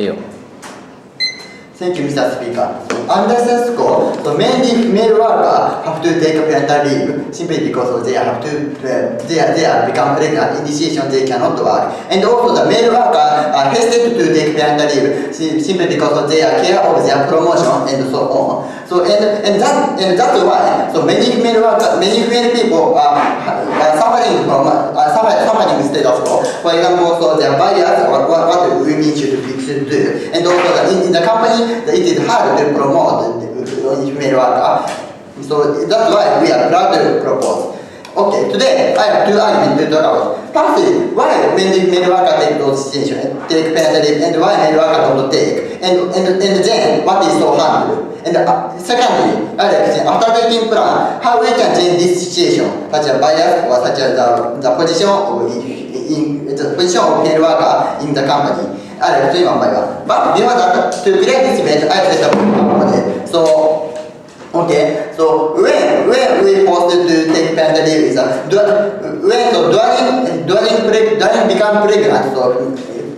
よ。Thank you, Mr. Speaker. Under the score, so mainly male workers have to take parental leave simply because they have to they are become pregnant. In this situation, they cannot work. And also, the male workers are hesitant to take parental leave simply because they are care of their promotion and so on. So that's why so many male workers, many people are suffering from suffering status quo. For example, so their bias or what women should do, and also in the company. It is hard to promote female worker. So that's why we are proud to propose. Okay, today I have two arguments to talk about. Firstly, why male worker take those situations, take parental leave, and why male worker don't take, and then what is so harmful. And secondly, after taking plan, how we can change this situation, such as bias or such as the position of male worker in the company. I will explain one by one. But before that, to create this image, I set up a model. So, okay, so when we forced to take parental leave is during become pregnant, so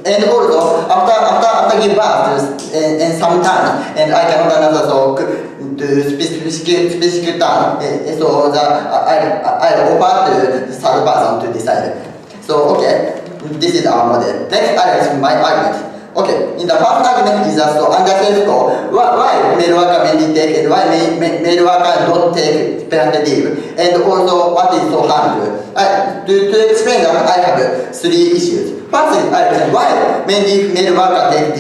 and also after give birth and sometimes and I cannot another so to specific time so I offer to the third person to decide. So okay. This is our model. Next, I explain my argument. Okay, in the first argument is that so understand why male worker mainly take and why male worker don't take parental leave, and also what is so harmful. To explain that, I have three issues. Firstly, I explain why mainly male worker take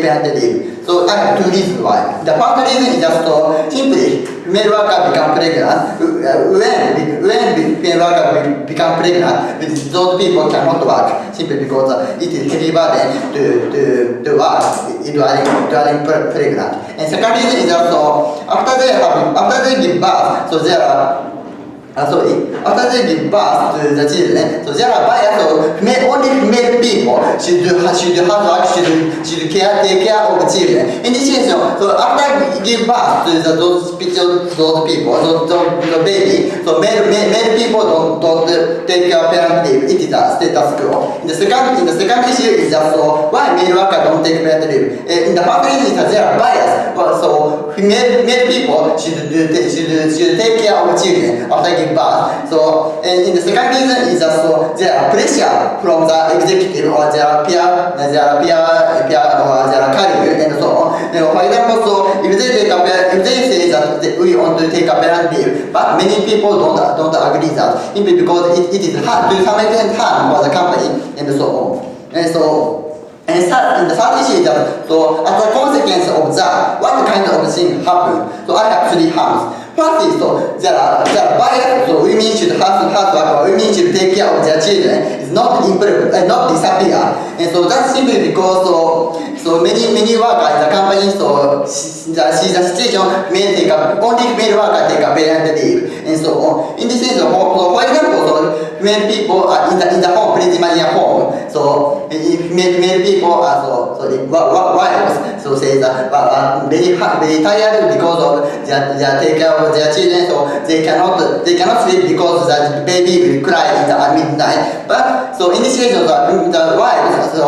parental leave. So I have two reasons why. The first reason is just so simply male worker become pregnant. When male worker become pregnant, those people cannot work simply because it is heavy burden to work during pregnant. And second reason is that so after they give birth, so there are after they give birth to the children, so there are bias. So only male people should hard work, should take care of children. In this situation, so after give birth to those people, the baby, so male people don't take care of parent leave. It is a status quo. In the second issue is that so why male worker don't take parent leave. In the first reason is that there are bias. So male people should take care of children after give birth. So in the second reason is that so there are pressure from the executive or their peer or their colleague and so on. For example, so if they say that we want to take a parent leave, but many people don't agree that simply because it is hard to some extent hard for the company and so on. And the third issue is that so as a consequence of that, what kind of thing happen? So I have three harms. First is so there are bias, so women should hard work or women should take care of their children is not improve and not disappear. And so that's simply because so many workers in the company so the situation may take only male worker take a parental leave and so on. In this sense, so for example, so when people are in the home, pretty much in home, so if male people are so the wives so say that very tired because of their take care of their children, so they cannot sleep because the baby will cry at midnight. But so in this case, the wives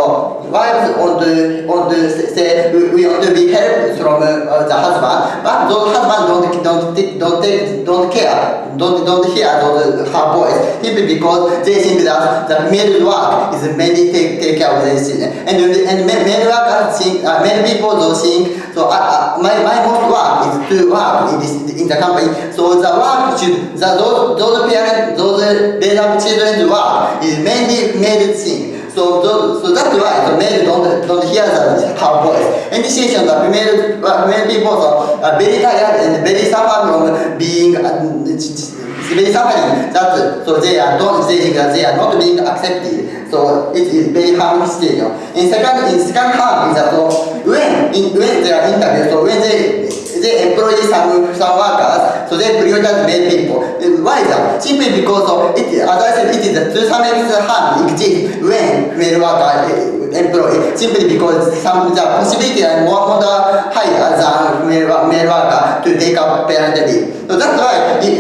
want to say we want to be helped from the husband, but those husbands don't care, don't hear her voice simply because they think that the male work is mainly take care of their children, and male workers think many people don't think so. My most work is to work in the company. So the work should those parents their children's work is mainly male thing. So that's why the male don't hear her voice. In this situation, the male people are very tired and very suffer from being very suffering. So they think that they are not being accepted. So it is very harmful situation. In second harm is that so when they are interviewed, so when they employ some workers, so they prioritize male people. Why is that? Simply because of it, as I said, it is to some extent harm exists when male worker employee, simply because the possibility is more higher than male worker to take up parental leave. So that's why if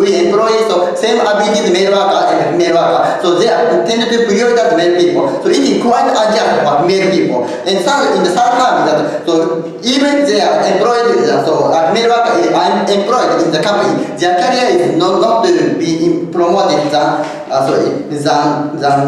we employ so same abilities male worker and female worker, so they tend to prioritize male people. So it quite unjust for male people. And in the third term, that so even they are employed, so male worker is employed in the company, their career is not to be promoted than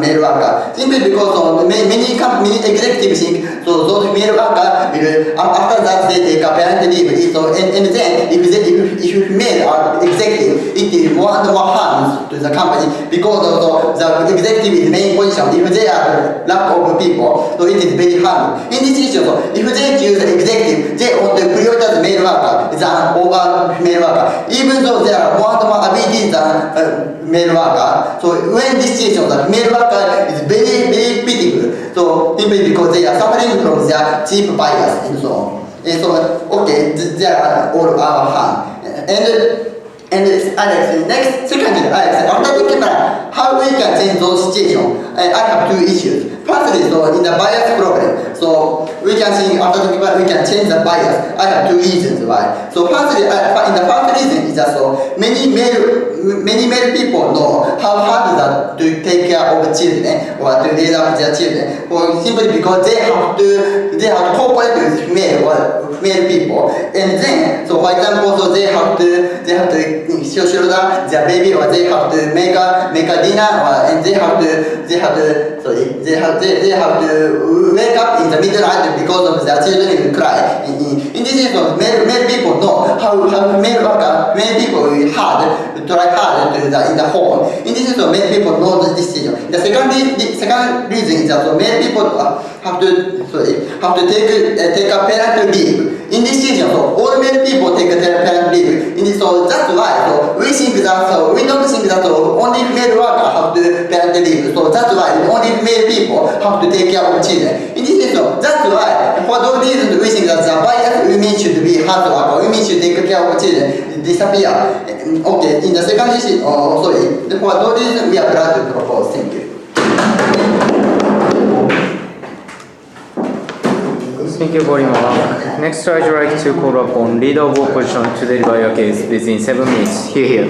male worker. Simply because many executives think so those male worker will after that they take a parental leave. So and then if male are executive, it is more and more harm to the company because of the executive is main position. If they are lack of people, so it is very hard. In this situation, so if they choose executive, they want to prioritize male worker than over male worker, even though there are more and more abilities than male worker. So when this situation, the male worker is very pitiful. So simply because they are suffering from their cheap bias and so on. And so okay, there are all our hand. And Alex, secondly, Alex, after thinking about how we can change those situations, I have two issues. Firstly, so in the bias problem, so we can think after thinking about we can change the bias. I have two reasons why. So firstly, in the first reason is that so many male people know how hard it is to take care of children or to raise up their children, or simply because they have to cooperate with male people, and then so for example, so they have to shoulder their baby, or they have to make a dinner, and they have to wake up in the middle night because of their children will cry. In this case, male people know how male people will try hard in the home. In this case, male people know this decision. The second reason is that so male people have to take a parental leave. In this situation, so all male people take a parental leave. So that's why so we don't think that only male workers have to parental leave. So that's why only male people have to take care of children. In this case, so that's why for those reasons we think that the bias women should be hard work, women should take care of children disappear. Okay, in the second issue, for those reasons we are glad to propose. Thank you. Thank you very much. Next, I'd like to call upon leader of opposition to deliver your case within 7 minutes. Here.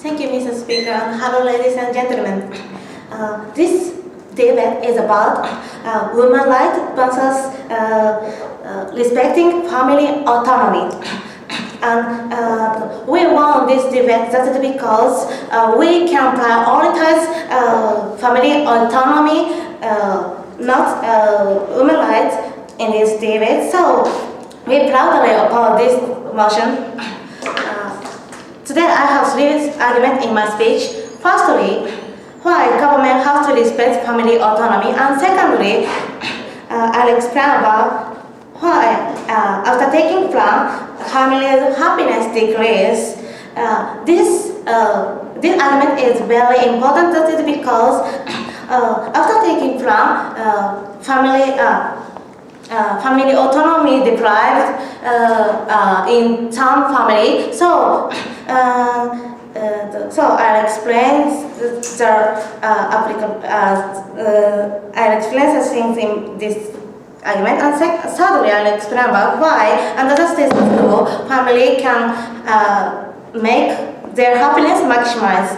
Thank you, Mr. Speaker, and hello, ladies and gentlemen. This debate is about women's rights versus respecting family autonomy. And we won this debate just because we can prioritize family autonomy, not women's rights in this debate. So we proudly oppose this motion. Today I have three arguments in my speech. Firstly, why government has to respect family autonomy, and secondly, I'll explain about why after taking plan, family happiness decreases. This argument is very important because after taking plan, family autonomy deprived in some family. So I'll explain I'll explain the things in this argument. And thirdly, I'll explain about why under the status quo, family can make their happiness maximize.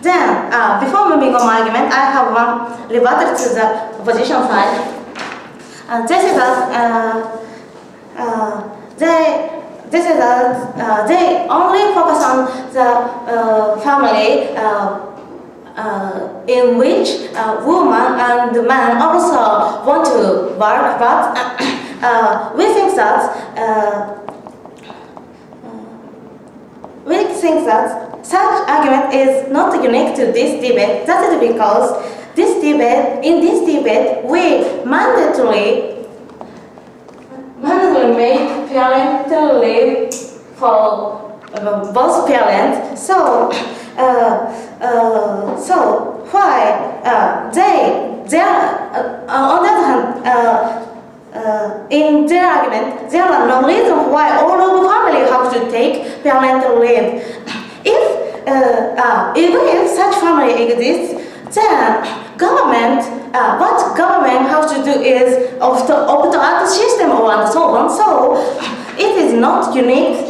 Then, before moving on my argument, I have one rebuttal to the opposition side. They say that they only focus on the family in which woman and man also want to work, but we think that such argument is not unique to this debate. That is because in this debate, we mandatory make parental leave for both parents. So why they are on the other hand, in their argument, there are no reason why all of the family have to take parental leave. Even if such family exists, then what government has to do is opt out the system and so on. So it is not unique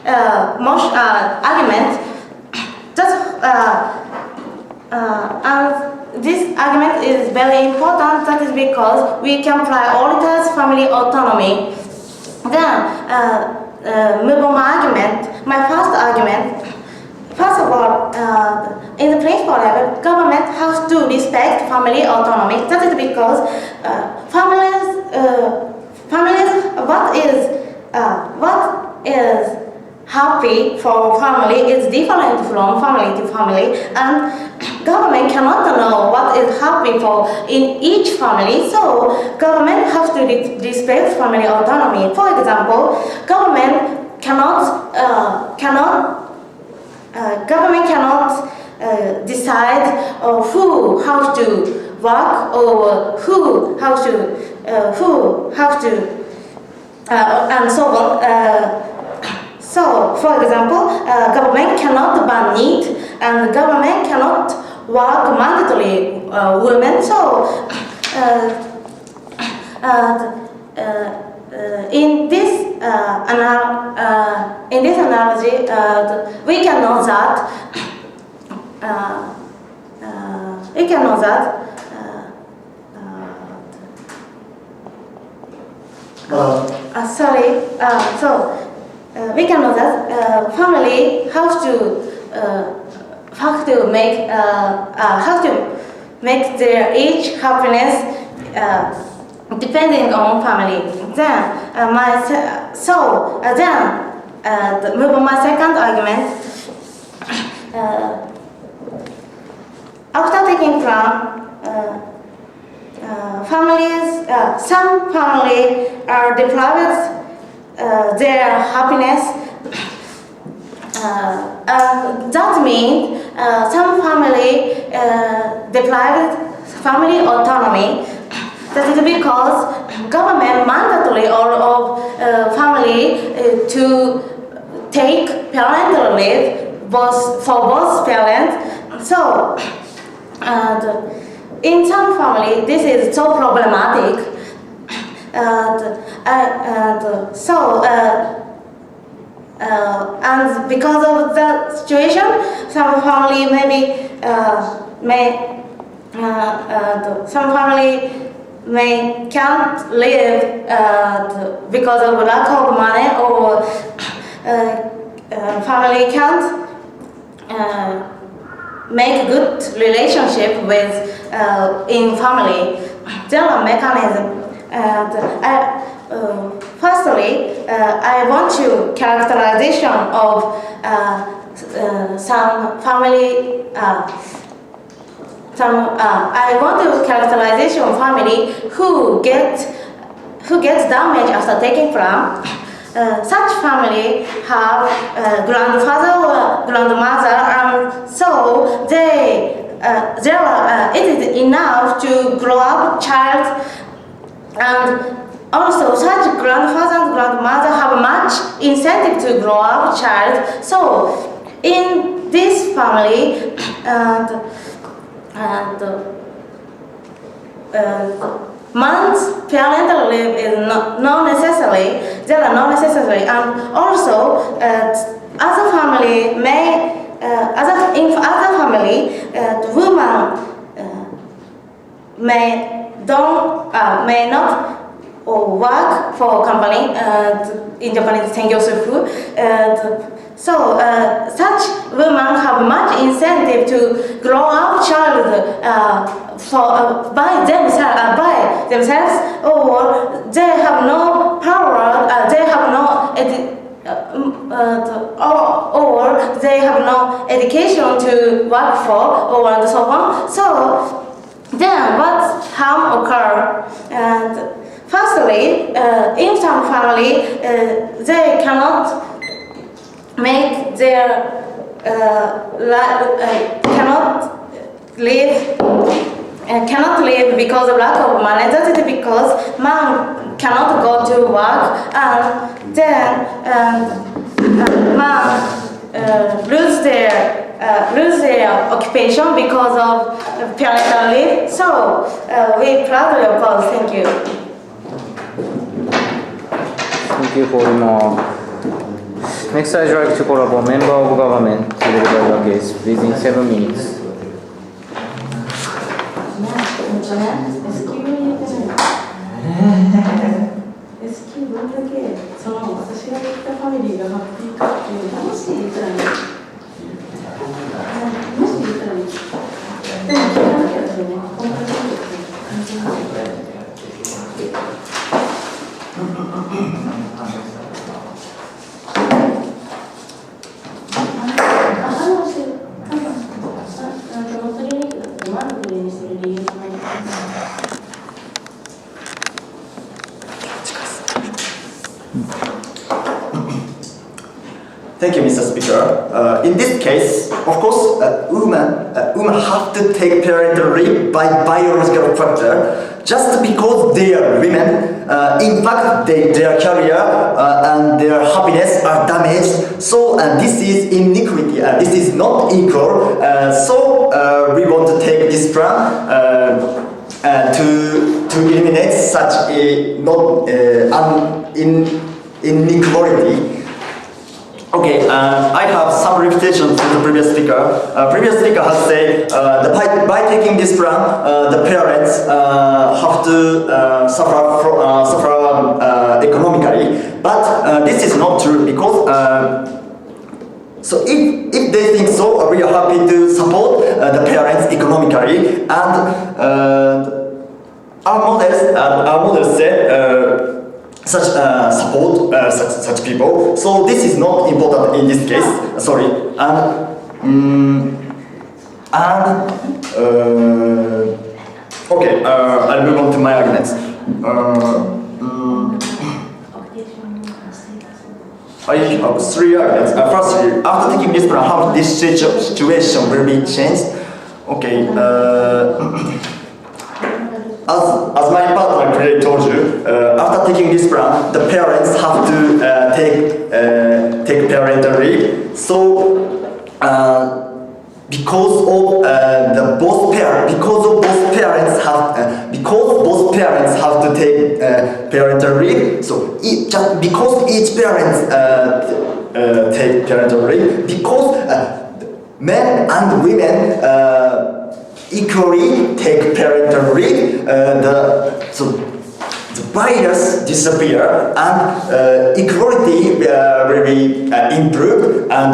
argument. And this argument is very important. That is because we can prioritize family autonomy. Then move on my argument. My first argument. First of all, in the principal level, government has to respect family autonomy. That is because what is happy for family is different from family to family, and government cannot know what is happy for in each family. So government has to respect family autonomy. For example, government cannot decide who has to work or who has to and so on. So, for example, government cannot ban meat, and government cannot work mandatory women. So, in this analogy, we can know that we can know that family has to make their each happiness depending on family. Then move on my second argument. After taking plan, some families are deprived their happiness. That means some family deprived family autonomy. That is because government mandatory all of family to take parental leave for both parents. So, in some family, this is so problematic. And because of the situation, some family can't live because of lack of money, or family can't make good relationship with in family. There are mechanisms. Firstly, I want to characterization of some family. I want to characterization of family who gets damaged after taking plan. Such family have grandfather or grandmother, and so it is enough to grow up child, and also such grandfather and grandmother have much incentive to grow up child. So in this family, man's parental leave is not necessary. They are not necessary, and also other family may in other family the woman may not work for company in Japanese Tengyosufu. So such women have much incentive to grow up child by themselves, or they have no power. They have no or they have no education to work for, or and so on. So then what harm occur? And firstly, in some family, they cannot make their cannot live because of lack of money. That is because man cannot go to work, and then man lose their occupation because of parental leave. So we proudly oppose. Thank you. Thank you for more. Next, I'd like to call upon member of government to deliver the case within 7 minutes. Thank you, Mr. Speaker. In this case, of course, women have to take parental leave by biological factor just because they are women. In fact, their career and their happiness are damaged. So this is inequity. This is not equal. So we want to take this plan to eliminate such a inequality. Okay, I have some repetition from the previous speaker. Previous speaker has said by taking this plan, the parents have to suffer economically. But this is not true because so if they think so, we are happy to support the parents economically. And our models said. Such support such people. So this is not important in this case. Sorry. Okay. I'll move on to my arguments. I have 3 arguments. Firstly, after taking this plan, how this situation will be changed? Okay. As my partner clearly told you, after taking this plan, the parents have to take parental leave. So because both parents have to take parental leave. So just because each parent take parental leave, because men and women equally take parental leave, the bias disappear and equality will be improved, and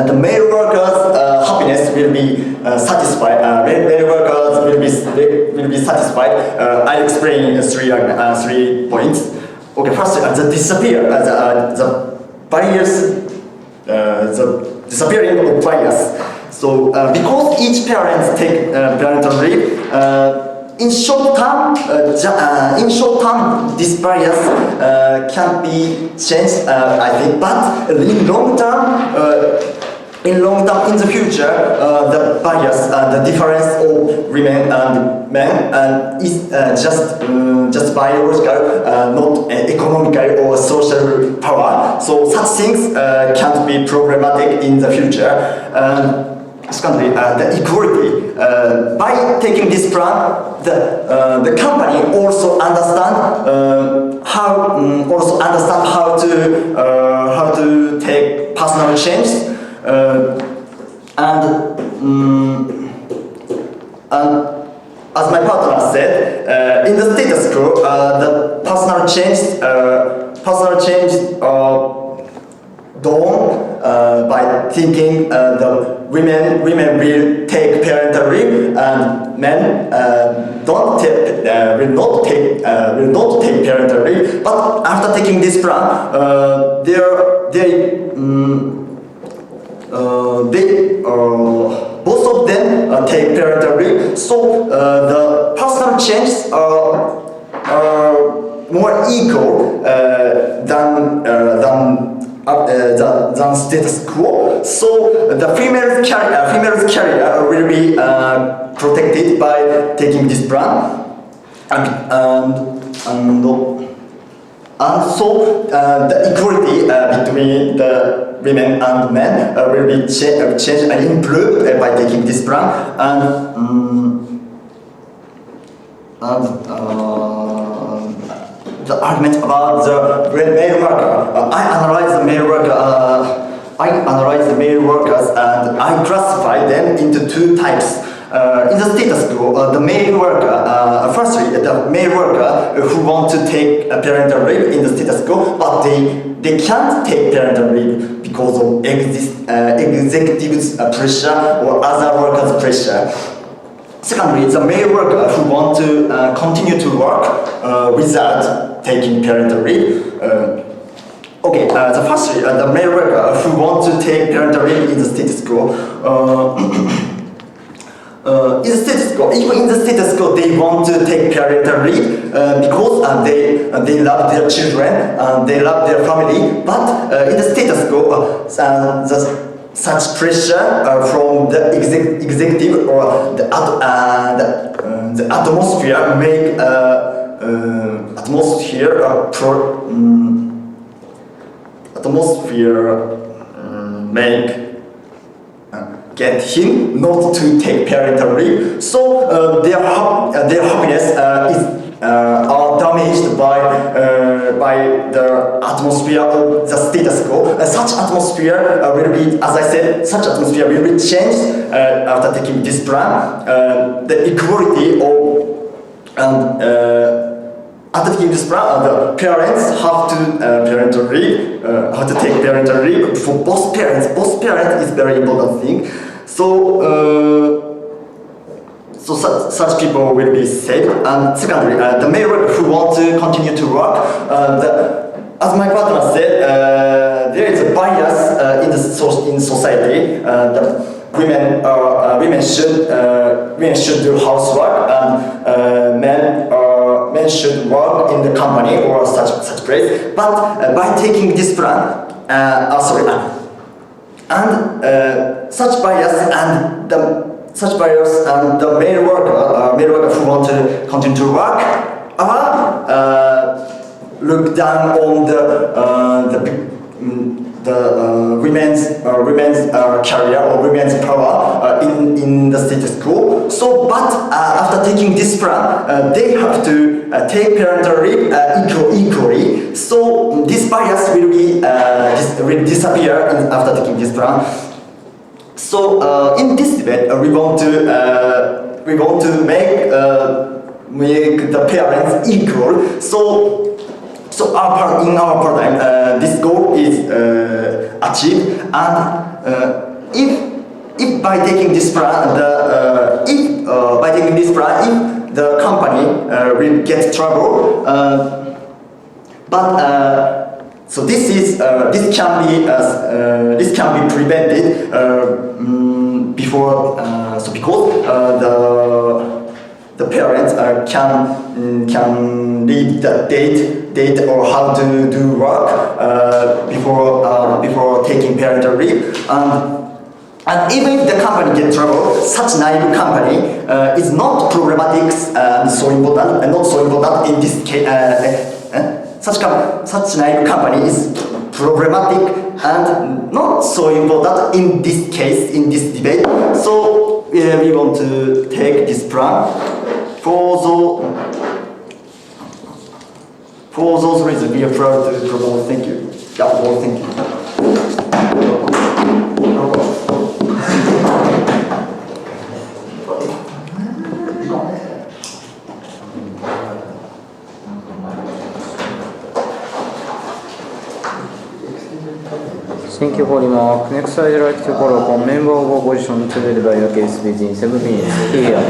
the male workers' happiness will be satisfied. Male workers will be satisfied. I explain 3 points. Okay, first the disappear the bias, the disappearing of bias. So because each parent take parental leave, in short term, this bias can be changed, I think. But in long term, in the future, the bias, the difference of women and men, is just biological, not economical or social power. So such things can't be problematic in the future. secondly, the equality. By taking this plan, the company also understand how to take personal change, and as my partner said, in the status quo, the personal change done by thinking the women will take parental leave and men will not take parental leave. But after taking this plan, both of them take parental leave. So the personal changes are more equal than status quo. So the female's career will be protected by taking this plan, and so the equality between the women and men will be changed and improved by taking this plan, the argument about the male worker. I analyze the male workers and I classify them into two types. In the status quo, the male worker, firstly, the male worker who want to take a parental leave in the status quo, but they can't take parental leave because of executives' pressure or other workers' pressure. Secondly, the male worker who want to continue to work without taking parental leave. Firstly, the male worker who want to take parental leave in the status quo. Even in the status quo, they want to take parental leave because they love their children, they love their family. But in the status quo, such pressure from the executive or the atmosphere get him not to take parental leave. So their happiness is damaged by the atmosphere of the status quo. Such atmosphere will be, as I said, such atmosphere will be changed after taking this plan. The equality after taking this plan, the parents have to take parental leave for both parents. Both parents is very important thing. So such people will be saved. And secondly, the male worker who want to continue to work, as my partner said, there is a bias in society. The women should do housework, and men should work in the company or such place. But by taking this plan, such bias and the male worker who want to continue to work look down on the women's career or women's power in the status quo. So, but after taking this plan, they have to take parental leave equally. So this bias will disappear after taking this plan. So in this debate, we want to make the parents equal. So in our paradigm, this goal is achieved, and if by taking this plan, if the company will get trouble, so this can be prevented before. Because the parents can leave the date or how to do work before taking parental leave. And even if the company gets trouble, such naive company is not problematic and so important, and not so important in this case. Such naive company is problematic and not so important in this case, in this debate. So we want to take this plan for those reasons. We are proud to propose. Thank you. Yeah, well, thank you. Thank you for remark. Next, I'd like to call upon member of opposition to deliver your case within 7 minutes. Here.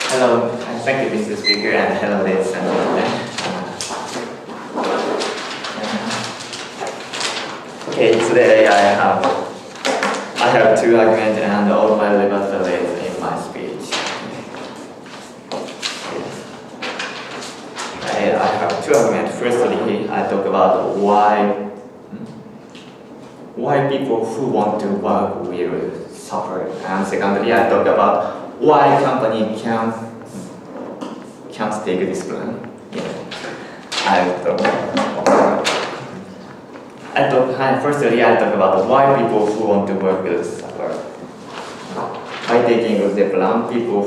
Hello, thank you, Mr. Speaker, and hello, ladies and gentlemen. Okay, today I have two arguments and all my rebuttals in my speech. I have two arguments. Firstly, I talk about why people who want to work will suffer, and secondly, I talk about why company can't take this plan. Firstly, I talk about why people who want to work will suffer. By taking the plan, people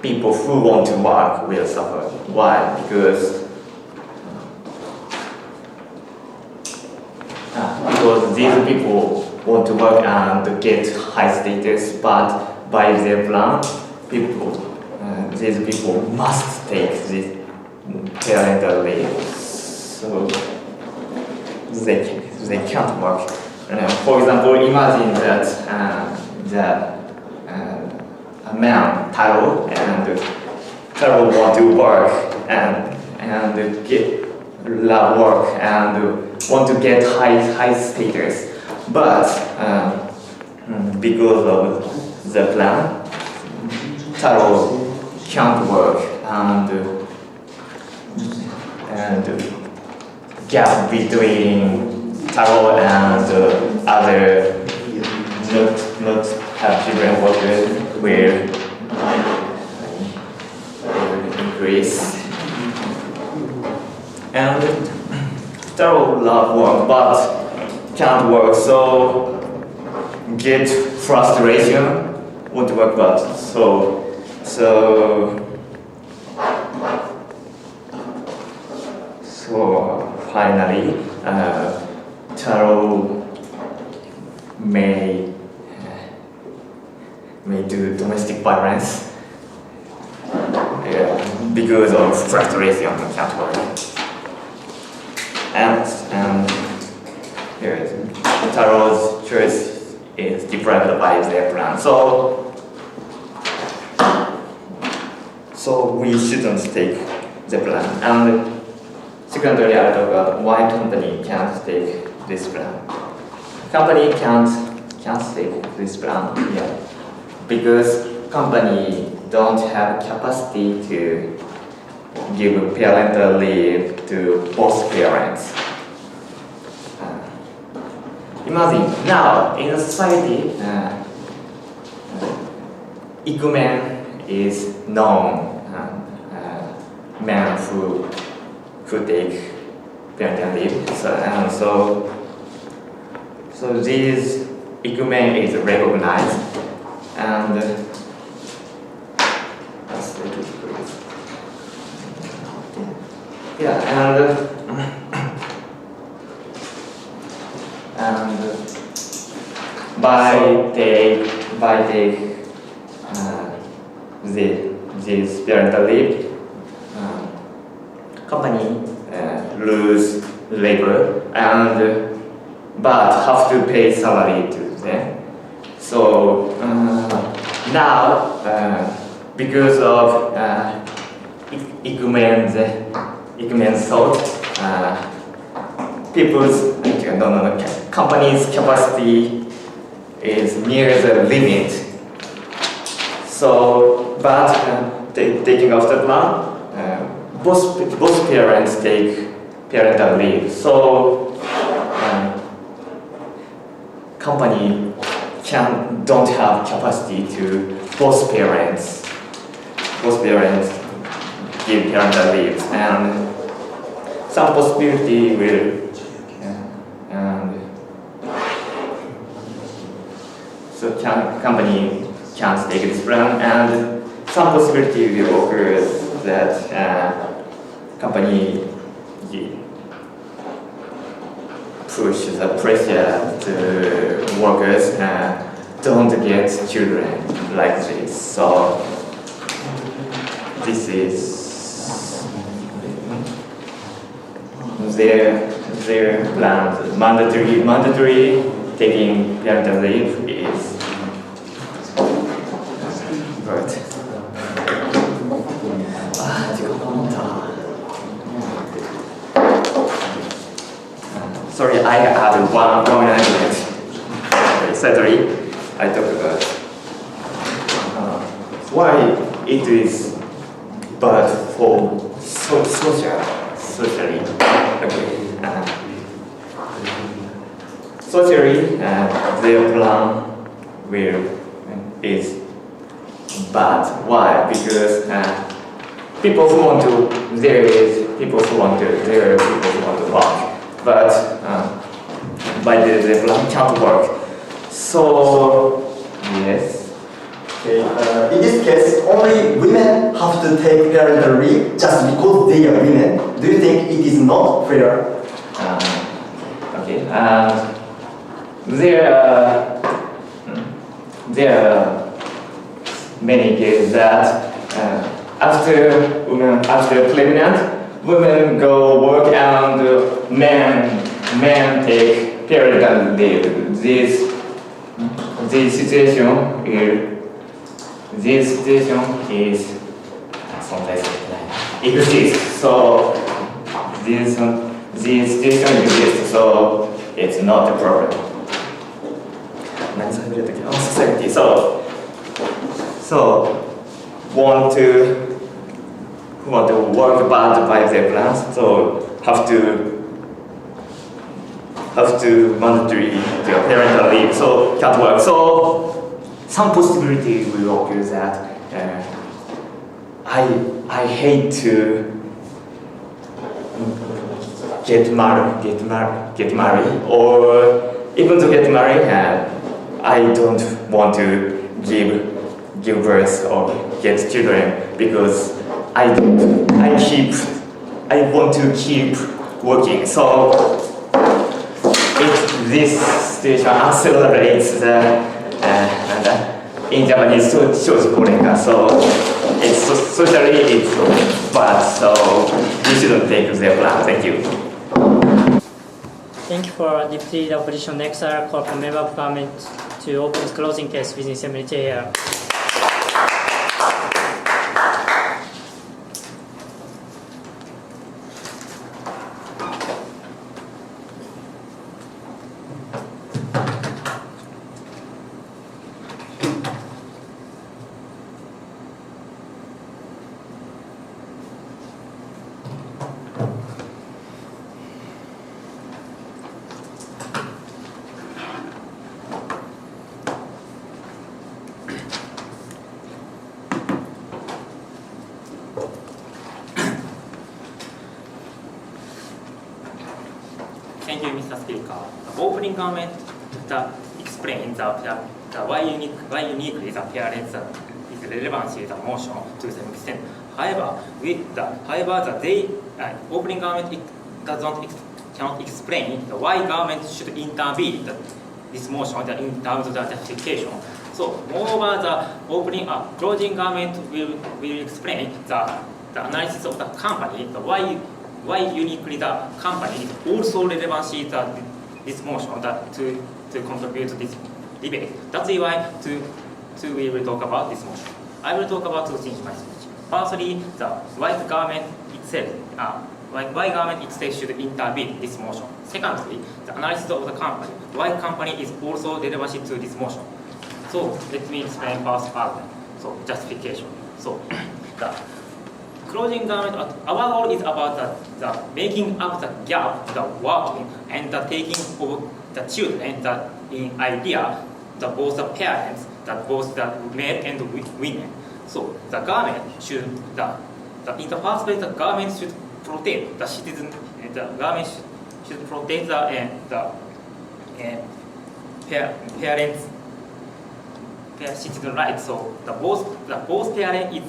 who want to work will suffer. Why? Because these people want to work and get high status, but by their plan, these people must take this parental leave, so they can't work. For example, imagine that a man, Taro, want to work and get love work and want to get high status, but because of the plan, Taro can't work and gap between Taro and other not have children workers will increase. And Taro love work but can't work, so get frustration, want to work but so finally Taro may do domestic violence because of frustration and can't work. And Taro's choice is deprived by their plan. So we shouldn't take the plan. And secondly, I talk about why company can't take this plan. Company can't take this plan, because company don't have capacity to give parental leave to both parents. Imagine now in a society, ikumen is known men who take parental leave. So this ikumen is recognized, and and by take this parental leave, company lose labor and but have to pay salary to them. So now because of Ikumen's thought, company's capacity is near the limit. So, but taking after plan, both parents take parental leave. So, company don't have capacity to both parents give parental leave, and some possibility will so company can't take this plan, and some possibility will occur that company push the pressure to workers don't get children like this. So this is their plan. Mandatory taking parental leave is good. Sorry, I have one argument. Sadly, I talked about why it is bad for socially. Okay. Socially, their plan is bad. Why? Because people who want to work, but by the plan can't work. So yes. Okay. In this case, only women have to take parental leave just because they are women. Do you think it is not fair? Okay. There are many cases that after pregnant, women go work and men take parental leave. This situation is sometimes exists. So this situation exists. So it's not a problem. Society. So want to work bad by their plans. So have to mandatory to parental leave. So can't work. So some possibility will occur that I hate to get married, or even to get married, I don't want to give birth or get children because I want to keep working. So if this situation accelerates in Japanese, so it's socially it's bad. So you shouldn't take their plan. Thank you. Thank you for Deputy the Opposition Lecturer, call for Member of Parliament to open the closing case within Assembly chair. Thank you, Mr. Speaker. The opening comment that explains why uniquely the parents is relevancy the motion to some extent. However, opening government cannot explain why government should intervene this motion in terms of the justification. So, moreover, the closing government will explain the analysis of the company, why uniquely the company is also relevancy this motion to contribute to this debate. That's why we will talk about this motion. I will talk about two things in my speech. Firstly, why government itself should intervene in this motion. Secondly, the analysis of the company, why company is also relevant to this motion. So let me explain first argument. So justification. So the closing government, our goal is about the making up the gap, the working and the taking of the children that in idea both the parents, both the men and the women. So the government should in the first place the government should protect the citizen. The government should protect the parents' citizen rights. So both parents is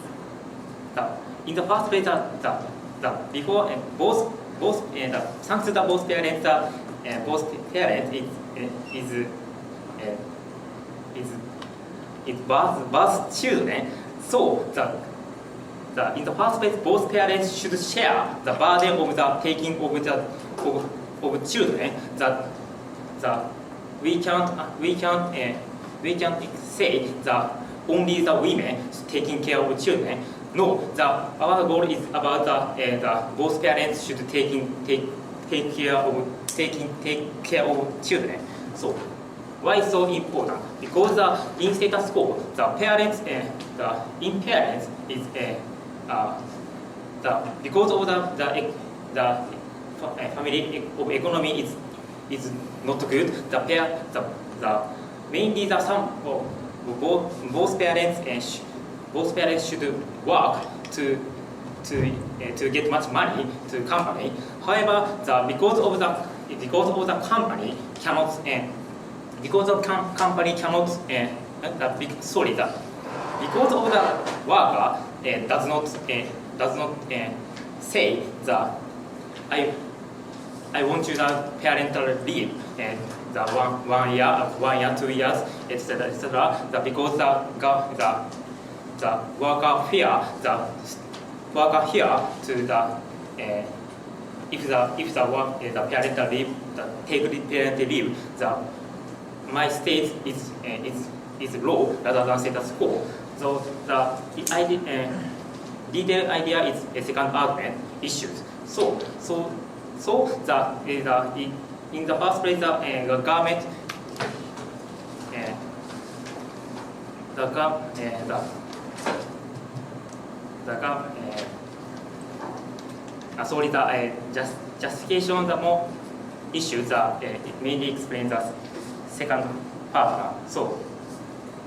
in the first place before both thanks to both parents is birth children. So in the first place, both parents should share the burden of the taking of children. We can't say that only the women taking care of children. No, our goal is about both parents should take care of children. So why is so important? Because in status quo, the parents in parents is because of the family of economy is not good. Mainly both parents should work to get much money to company. However, because of the company cannot because of company cannot because of the worker does not say that I want you the parental leave and the one year, 2 years, etc. Because the worker fear to if the parental leave, take the parental leave, my state is low rather than status quo. So the detailed idea is a second argument issues. So in the first place, the government justification, the more issues it mainly explains the second part. So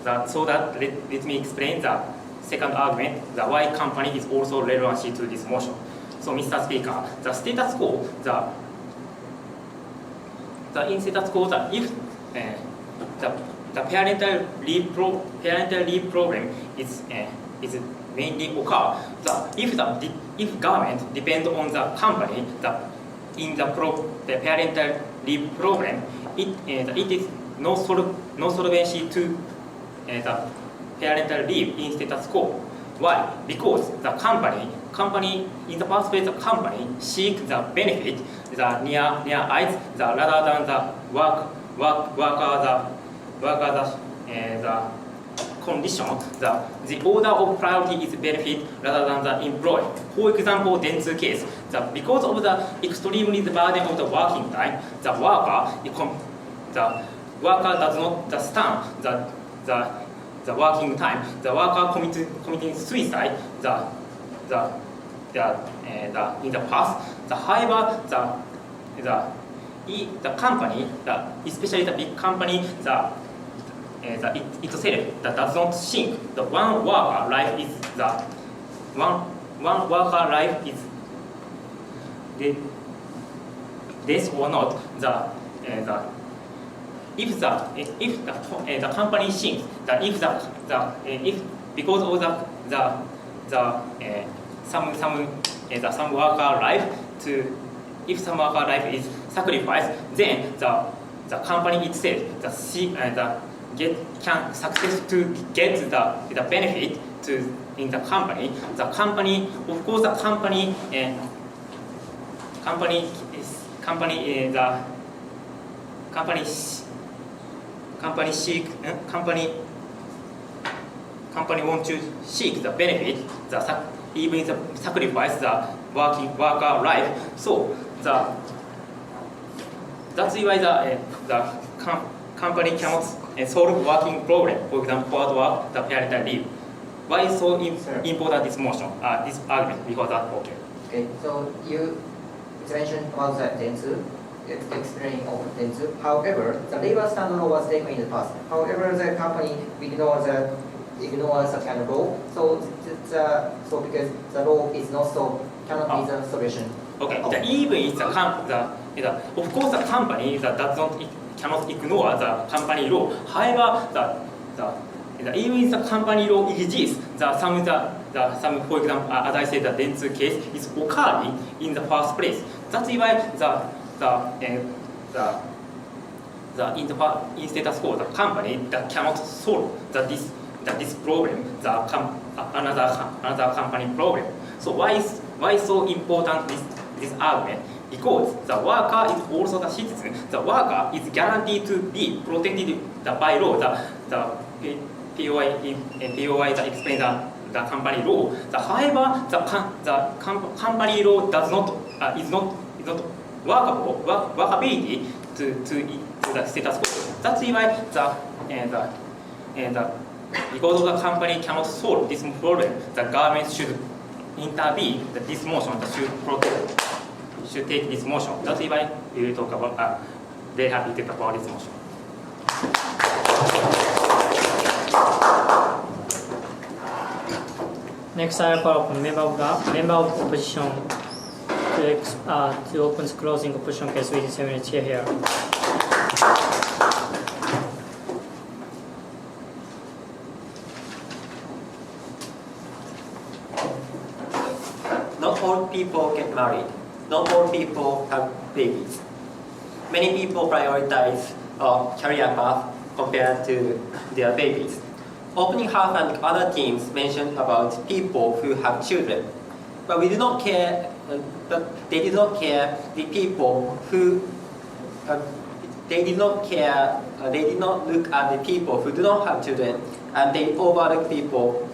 let me explain the second argument, why company is also relevant to this motion. So, Mr. Speaker, the status quo, in status quo, if the parental leave problem is mainly occur, if government depends on the company in the parental leave problem, it is no solvency to the parental leave in status quo. Why? Because the company in the first place, the company seek the benefit near eyes rather than the the condition. The order of priority is benefit rather than the employee. For example, Dentsu case, because of the extremely the burden of the working time, the worker does not stand the working time. The worker committing suicide in the past. However, the company, especially the big company, itself does not think the one worker life is death or not. if the company thinks that if because of some worker life if some worker life is sacrificed, then the company itself can success to get the benefit in the company. The company, of course, the company want to seek the benefit, even the sacrifice the worker life. So that's why the company cannot solve working problem. For example, part work, the parental leave. Why is so important this motion, this argument? Because that's okay. Okay, so you mentioned about the Dentsu, explaining of Dentsu. However, the labor standard law was taken in the past. However, the company ignores such kind of law. So because the law is not so cannot be the solution. Okay. Even if of course the company cannot ignore the company law. However, even if the company law exists, some for example, as I said, the Dentsu case is occurring in the first place. That's why in status quo, the company that cannot solve this problem, another company problem. So why is so important this argument? Because the worker is also the citizen. The worker is guaranteed to be protected by law. The POI that explains the company law. However, the company law is not workability to the status quo. That's why because the company cannot solve this problem, the government should intervene. This motion should take this motion. That's why we will talk about. Very happy to talk about this motion. Next, I call upon member of opposition to open closing opposition case within 7 minutes here. Not all people get married. Not all people have babies. Many people prioritize career path compared to their babies. Opening Half and other teams mentioned about people who have children, but we do not care. But they did not care the people who. They did not care. They did not look at the people who do not have children, and they overlook people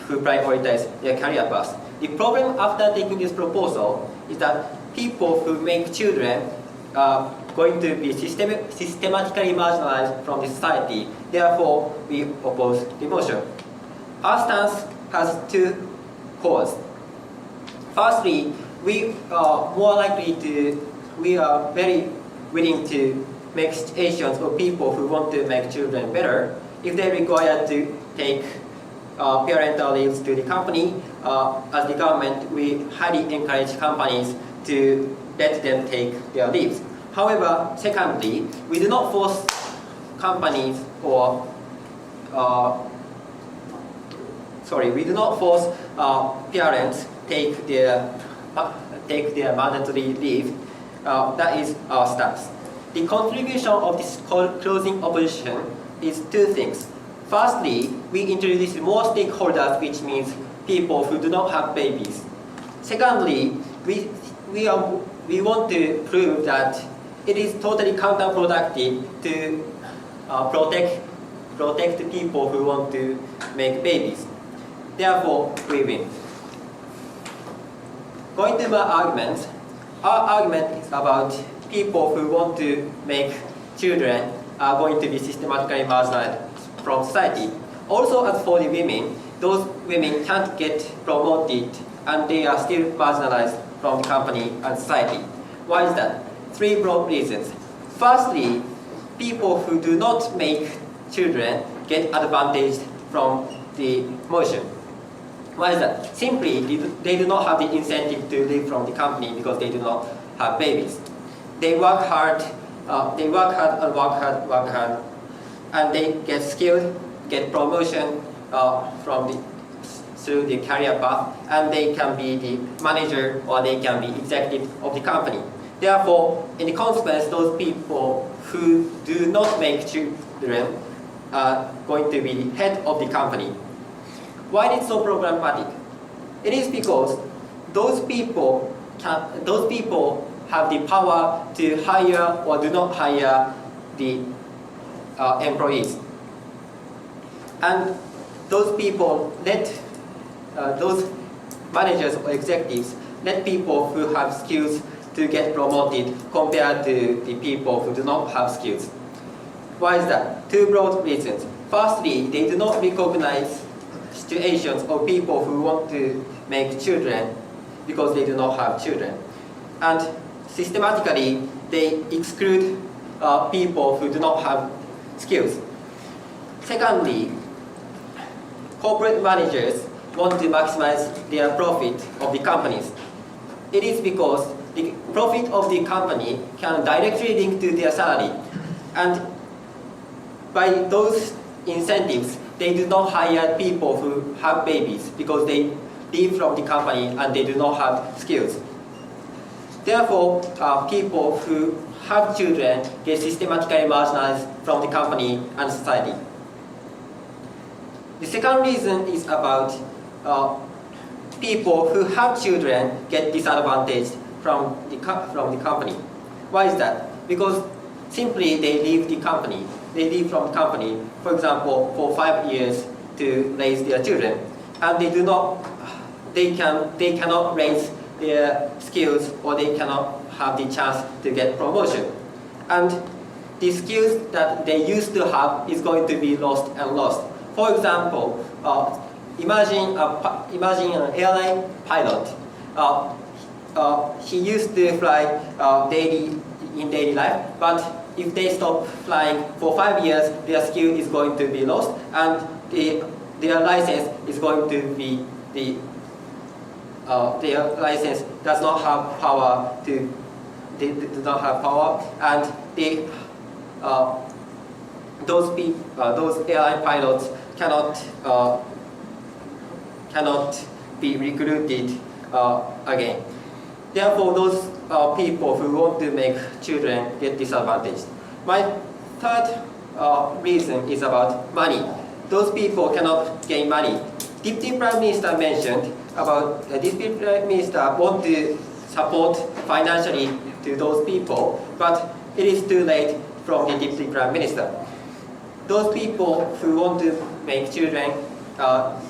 who prioritize their career path. The problem after taking this proposal is that people who make children are going to be systematically marginalized from the society. Therefore, we oppose the motion. Our stance has two causes. Firstly, we are very willing to make situations for people who want to make children better. If they require to take parental leaves to the company, as the government, we highly encourage companies to let them take their leaves. However, secondly, we do not force companies or we do not force parents take their mandatory leave. That is our stance. The contribution of this closing opposition is two things. Firstly, we introduce more stakeholders, which means people who do not have babies. Secondly, we want to prove that it is totally counterproductive to protect people who want to make babies. Therefore, we win. Going to my argument, our argument is about people who want to make children are going to be systematically marginalized from society. Also, as for the women, those women can't get promoted and they are still marginalized from the company and society. Why is that? Three broad reasons. Firstly, people who do not make children get advantaged from the motion. Why is that? Simply, they do not have the incentive to leave from the company because they do not have babies. They work hard they work hard and work hard, work hard, and they get skilled, get promotion through the career path, and they can be the manager or they can be executive of the company. Therefore, in the consequence, those people who do not make children are going to be the head of the company. Why is it so problematic? It is because those people have the power to hire or do not hire the employees. And those people those managers or executives let people who have skills to get promoted compared to the people who do not have skills. Why is that? Two broad reasons. Firstly, they do not recognize situations of people who want to make children because they do not have children. And systematically, they exclude people who do not have skills. Secondly, corporate managers want to maximize their profit of the companies. It is because the profit of the company can directly link to their salary. And by those incentives, they do not hire people who have babies because they leave from the company and they do not have skills. Therefore, people who have children get systematically marginalized from the company and society. The second reason is about people who have children get disadvantaged from the company. Why is that? Because simply they leave the company. They leave from the company, for example, for 5 years to raise their children, and they cannot raise their skills or they cannot have the chance to get promotion. And the skills that they used to have is going to be lost and lost. For example, imagine an airline pilot. He used to fly in daily life, but if they stop flying for 5 years, their skill is going to be lost, and their license is going to be their license does not have power they do not have power, and those airline pilots cannot be recruited again. Therefore, those people who want to make children get disadvantaged. My third reason is about money. Those people cannot gain money. Deputy Prime Minister mentioned about Deputy Prime Minister want to support financially to those people, but it is too late from the Deputy Prime Minister. Those people who want to make children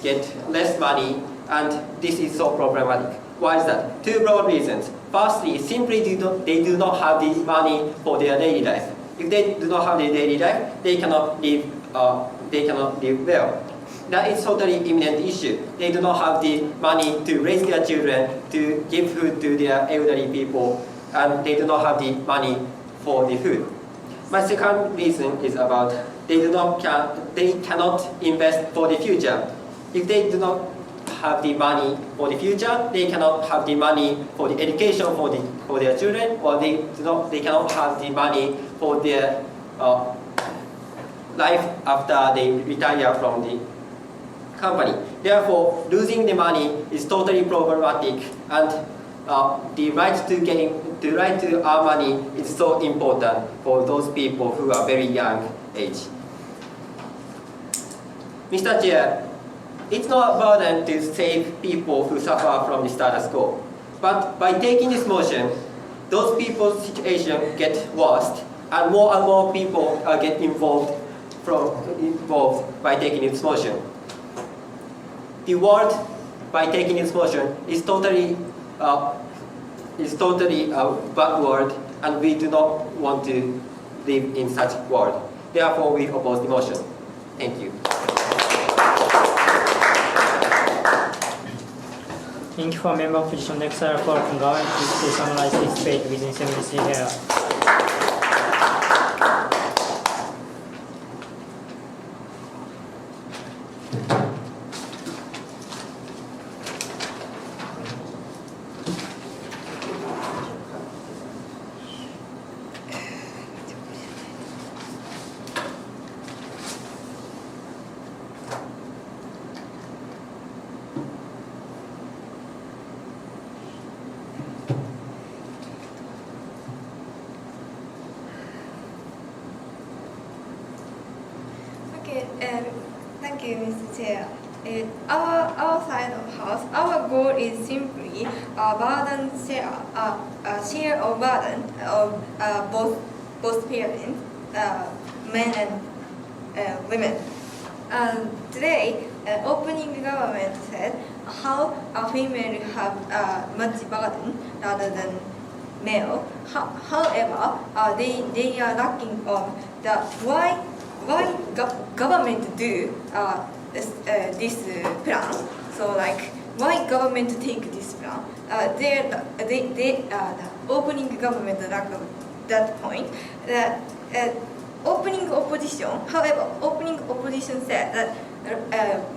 get less money, and this is so problematic. Why is that? Two broad reasons. Firstly, simply they do not have the money for their daily life. If they do not have their daily life, they cannot live well. That is totally imminent issue. They do not have the money to raise their children, to give food to their elderly people, and they do not have the money for the food. My second reason is about they cannot invest for the future. If they do not have the money for the future, they cannot have the money for the education for their children, or they cannot have the money for their life after they retire from the company. Therefore, losing the money is totally problematic, and the right to earn money is so important for those people who are very young age. Mr. Chair, it's not a burden to save people who suffer from the status quo. But by taking this motion, those people's situation gets worse, and more people get involved by taking this motion. The world, by taking this motion, is totally a bad world, and we do not want to live in such a world. Therefore, we oppose the motion. Thank you. Thank you for member position. Next, I call from government to summarize this debate within 73 here. Thank you, Mr. Chair. Our side of house, our goal is simply burden share of burden of both parents, men and women. Today, opening government said how a female have much burden rather than male. However, they are lacking on the why government do this plan. So like why government take this plan? The opening government lack of that point. Opening opposition. However, opening opposition said that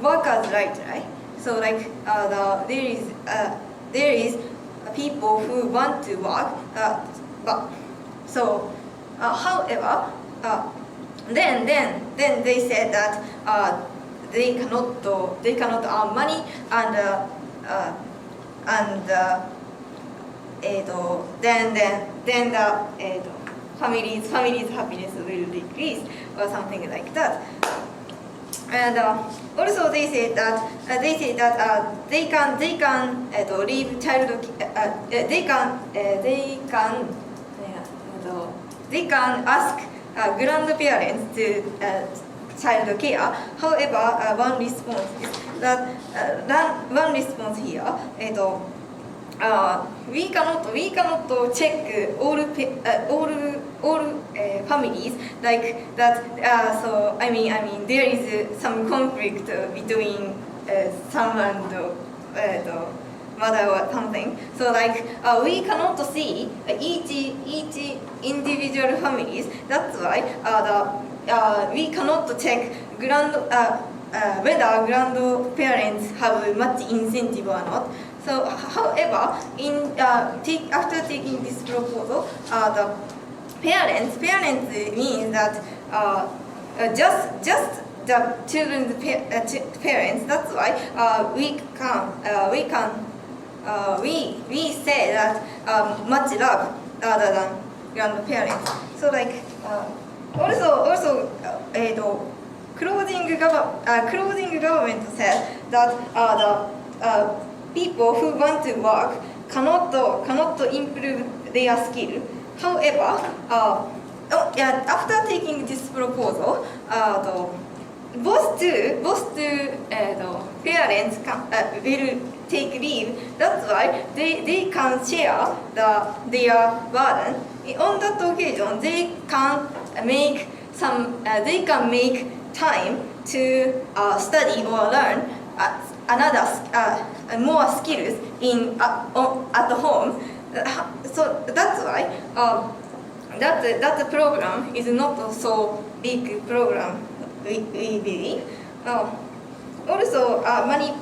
workers' right. So like there is people who want to work, but so however, then they said that they cannot earn money and then the family's happiness will decrease or something like that. And also they say that they can leave child they can ask grandparents to child care. However, one response is that one response here we cannot check all families like that. So I mean there is some conflict between son and the mother or something. So like we cannot see each individual families. That's why we cannot check whether grandparents have much incentive or not. So, however, after taking this proposal, the parents means that just the children's parents. That's why we say that much love rather than grandparents. So like also closing government said that the people who want to work cannot improve their skill. However, after taking this proposal, both parents will take leave. That's why they can share their burden. On that occasion, they can make time to study or learn more skills at home. So that's why that program is not so big program. We believe. Also,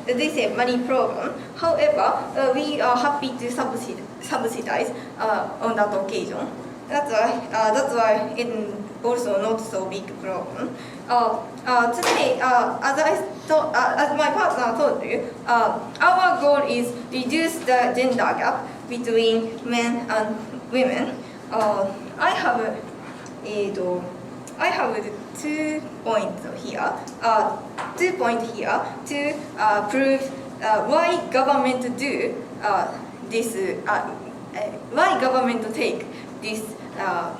they say money program. However, we are happy to subsidize on that occasion. That's why it also not so big problem. Today, as my partner told you, our goal is reduce the gender gap between men and women. I have 2 points here. 2 points here to prove why government do this. Why government take this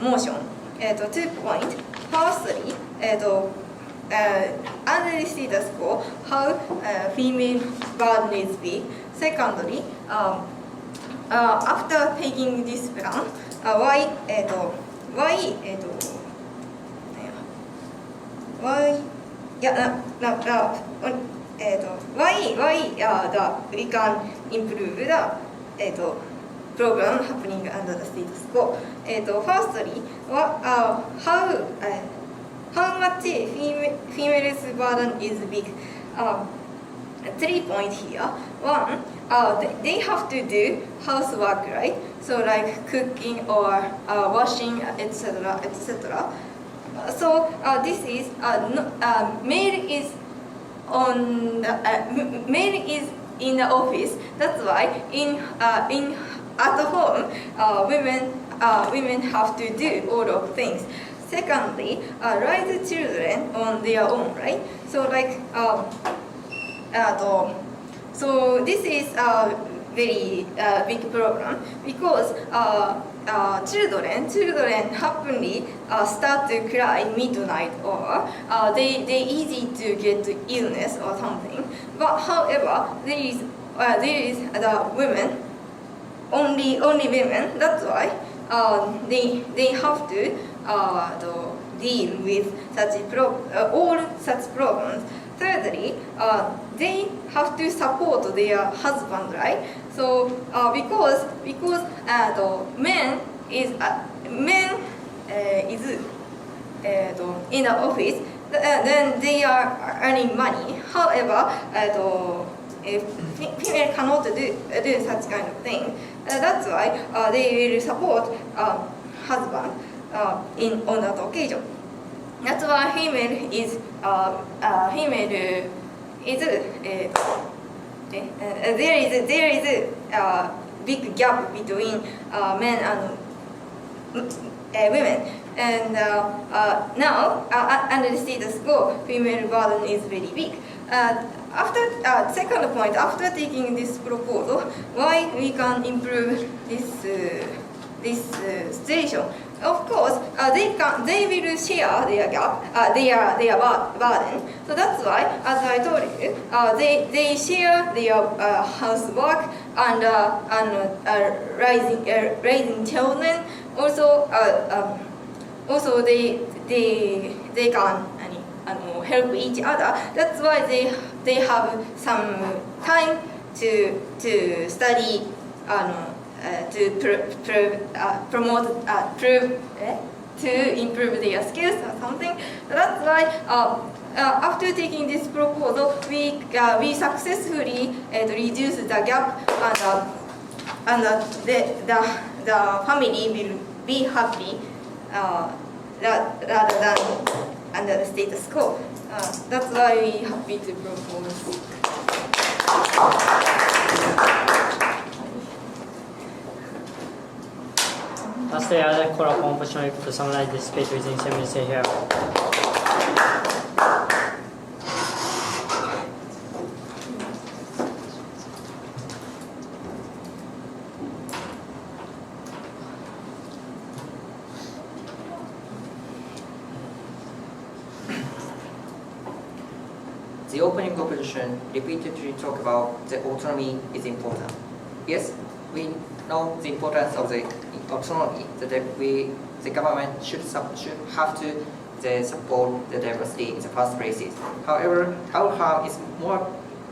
motion. 2 points. Firstly, analyze the score how female burden is big. Secondly, after taking this plan, why we can improve the program happening under the status quo. Firstly, how much female's burden is big? 3 points here. One, they have to do housework, right? So like cooking or washing, etc., etc. So this is male is in the office. That's why at home women have to do all of things. secondly, raise children on their own, right? So like, so this is a very big problem because children happily start to cry midnight or they easy to get illness or something. But however, there is the women, only women. That's why they have to deal with all such problems. Thirdly, they have to support their husband, right? So because the men is in the office, then they are earning money. However, if female cannot do such kind of thing, that's why they will support husband on that occasion. That's why female is there is a big gap between men and women. And now, under the status quo, female burden is very big. After second point, after taking this proposal, why we can improve this situation? Of course, they will share their gap, their burden. So that's why, as I told you, they share their housework and raising children. Also, they can help each other. That's why they have some time to study. To improve their skills or something. That's why after taking this proposal, we successfully reduce the gap, and the family will be happy rather than under the status quo. That's why we happy to propose. Lastly, I'd like to call upon Fushino to summarize this speech within 7 minutes here. The opening proposition repeatedly talk about the autonomy is important. Yes, we know the importance of the autonomy, that the government should have to support the diversity in the first places. However, our harm is more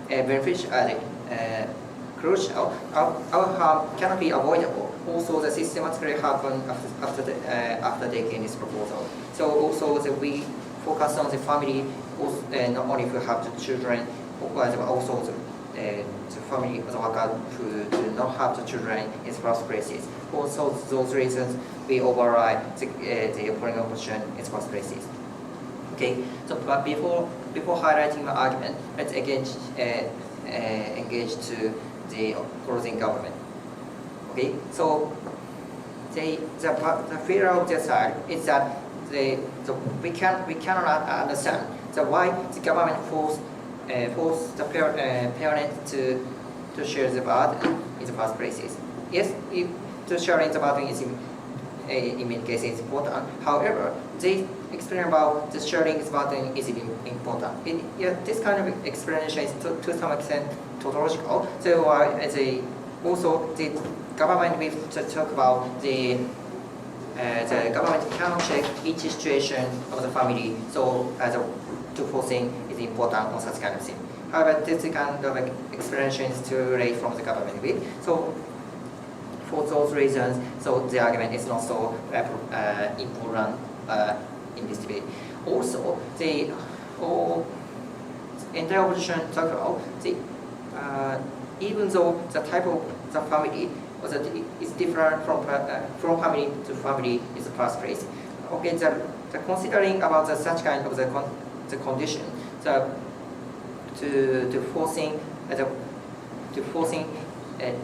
beneficial, crucial. Our harm cannot be avoidable. Also, the systematically happen after taking this proposal. So also we focus on the family, not only if you have the children, but also the family of the worker who do not have the children in the first places. Also, those reasons we override the opening opposition in the first places. Okay, so but before highlighting my argument, let's engage to the closing government. Okay, so the fear of their side is that we cannot understand why the government force the parents to share the burden in the first places. Yes, if to sharing the burden is in many cases important. However, they explain about the sharing the burden is important. This kind of explanation is to some extent tautological. So also the government will talk about the government can check each situation of the family. So to forcing is important on such kind of thing. However, this kind of explanation is too late from the government. So for those reasons, so the argument is not so important in this debate. Also, the entire opposition talked about even though the type of the family is different from family to family in the first place. Okay, the considering about such kind of the condition, to forcing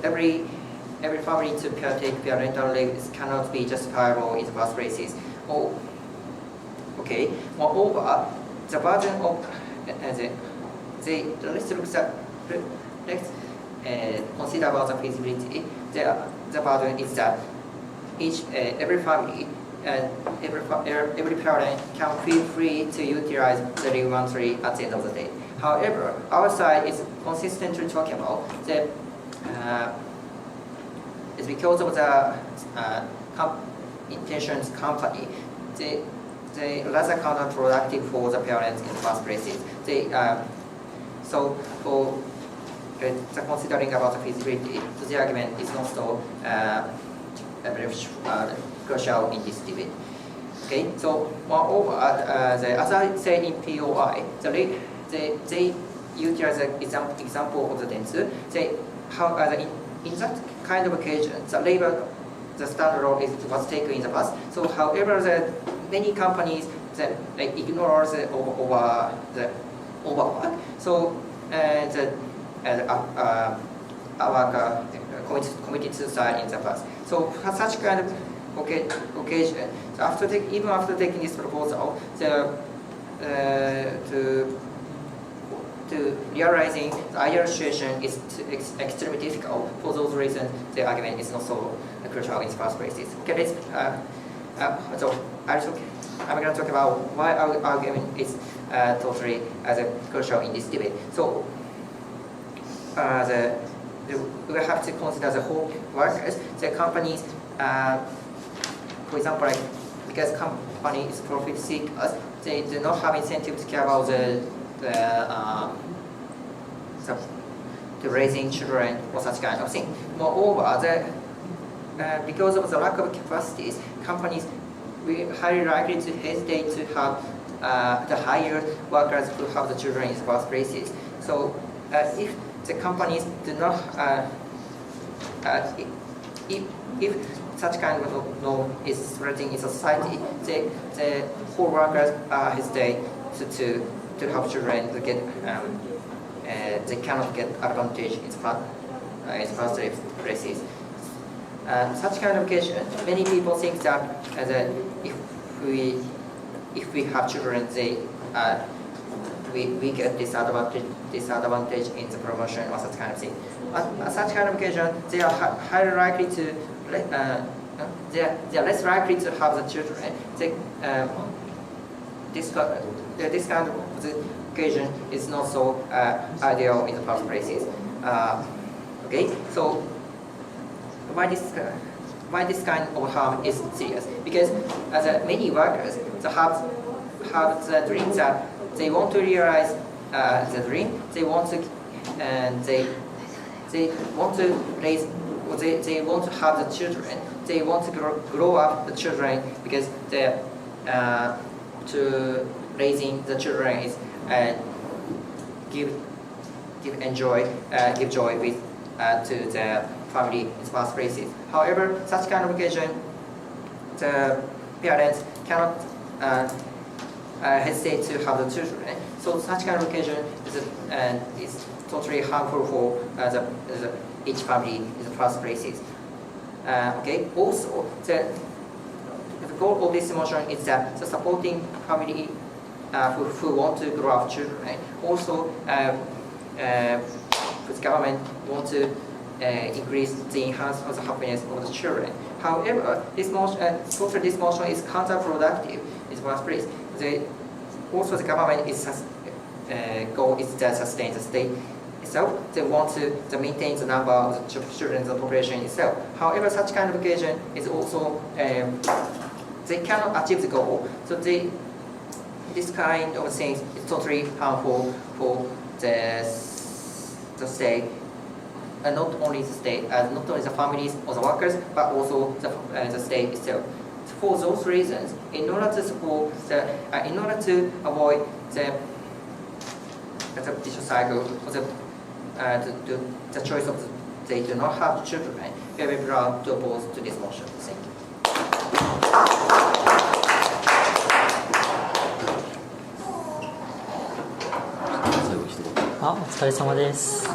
every family to take parental leave cannot be justifiable in the first places. Okay. Moreover, the burden of let's consider about the feasibility. The burden is that every family and every parent can feel free to utilize the leave monthly at the end of the day. However, our side is consistently talking about the it's because of the intentions company. They rather counterproductive for the parents in the first places. So for the considering about the feasibility, so the argument is not so very crucial in this debate. Okay, so moreover, as I said in POI, they utilize the example of the Dentsu. In that kind of occasion, the standard law was taken in the past. So, however, many companies ignore the overwork. So, our committed suicide in the past. So, for such kind of occasion, so even after taking this proposal, to realizing the ideal situation is extremely difficult. For those reasons, the argument is not so crucial in the first place. Okay, so I'm going to talk about why our argument is totally crucial in this debate. So we have to consider the whole workers. The companies, for example, because company is profit seekers, they do not have incentive to care about the raising children or such kind of thing. Moreover, because of the lack of capacities, companies will highly likely to hesitate to have the higher workers who have the children in the first places. So if the companies do not, if such kind of norm is spreading in society, the whole workers hesitate to have children to get they cannot get advantage in the first places. Such kind of occasion, many people think that if we have children, we get disadvantage in the promotion or such kind of thing. At such kind of occasion, they are highly likely to they are less likely to have the children. This kind of the occasion is not so ideal in the first places. Okay, so why this kind of harm is serious? Because many workers have the dream that they want to realize the dream. They want to they want to raise. They want to have the children. They want to grow up the children because to raising the children is give joy with to the family in the first places. However, such kind of occasion, the parents cannot hesitate to have the children. So such kind of occasion is totally harmful for each family in the first places. Okay. Also, the goal of this motion is that the supporting family who want to grow up children. Also, the government want to increase the enhance of the happiness of the children. However, this motion is counterproductive in the first place. Also, the government goal is to sustain the state itself. They want to maintain the number of the children in the population itself. However, such kind of occasion is also they cannot achieve the goal. So this kind of things is totally harmful for the state, and not only the state, not only the families or the workers, but also the state itself. For those reasons, in order to avoid the vicious cycle, or the choice of they do not have children, we are very proud to oppose to this motion. Thank you. お疲れ様です。